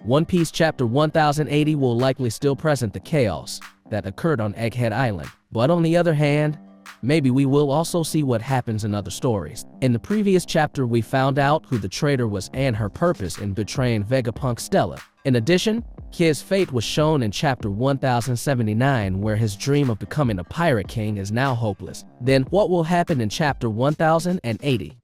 One Piece Chapter 1080 will likely still present the chaos that occurred on Egghead Island, but on the other hand, maybe we will also see what happens in other stories. In the previous chapter, we found out who the traitor was and her purpose in betraying Vegapunk Stella. In addition, Kid's fate was shown in chapter 1079, where his dream of becoming a pirate king is now hopeless. Then what will happen in chapter 1080?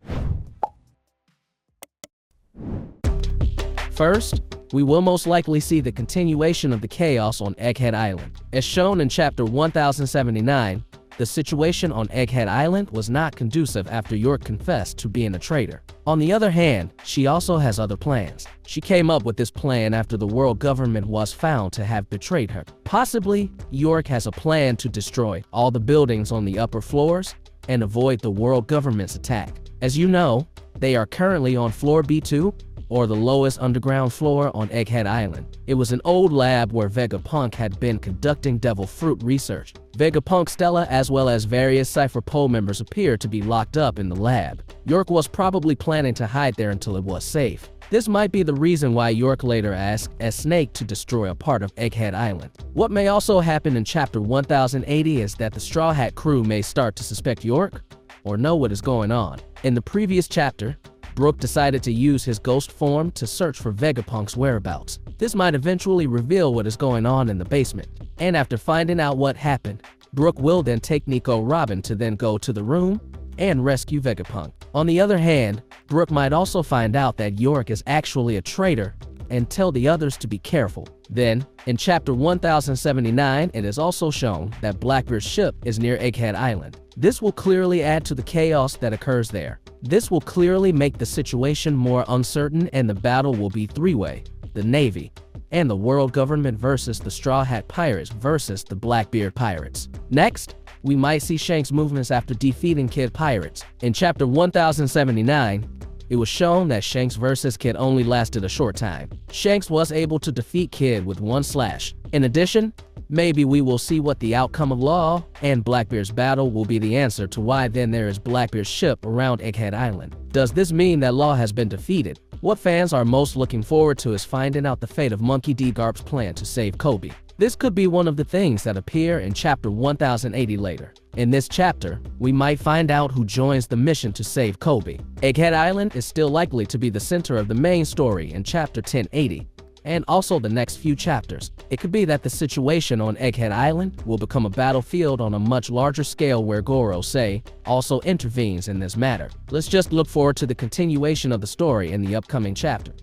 First, we will most likely see the continuation of the chaos on Egghead Island. As shown in chapter 1079, the situation on Egghead Island was not conducive after York confessed to being a traitor. On the other hand, she also has other plans. She came up with this plan after the world government was found to have betrayed her. Possibly, York has a plan to destroy all the buildings on the upper floors and avoid the world government's attack. As you know, they are currently on floor B2, or the lowest underground floor on Egghead Island. It was an old lab where Vegapunk had been conducting devil fruit research. Vegapunk Stella as well as various Cypher Pole members appear to be locked up in the lab. York was probably planning to hide there until it was safe. This might be the reason why York later asked a snake to destroy a part of Egghead Island. What may also happen in chapter 1080 is that the Straw Hat crew may start to suspect York or know what is going on. In the previous chapter, Brook decided to use his ghost form to search for Vegapunk's whereabouts. This might eventually reveal what is going on in the basement. And after finding out what happened, Brook will then take Nico Robin to then go to the room and rescue Vegapunk. On the other hand, Brook might also find out that York is actually a traitor and tell the others to be careful. Then, in chapter 1079, it is also shown that Blackbeard's ship is near Egghead Island. This will clearly add to the chaos that occurs there. This will clearly make the situation more uncertain, and the battle will be three-way: the Navy and the world government versus the Straw Hat Pirates versus the Blackbeard Pirates. Next, we might see Shanks' movements after defeating Kid Pirates. In chapter 1079, it was shown that Shanks versus Kid only lasted a short time. Shanks was able to defeat Kid with one slash. In addition, maybe we will see what the outcome of Law and Blackbeard's battle will be the answer to why then there is Blackbeard's ship around Egghead Island. Does this mean that Law has been defeated? What fans are most looking forward to is finding out the fate of Monkey D. Garp's plan to save Kobe. This could be one of the things that appear in chapter 1080 later. In this chapter, we might find out who joins the mission to save Kobe. Egghead Island is still likely to be the center of the main story in chapter 1080, and also the next few chapters. It could be that the situation on Egghead Island will become a battlefield on a much larger scale where Goro Sei also intervenes in this matter. Let's just look forward to the continuation of the story in the upcoming chapter.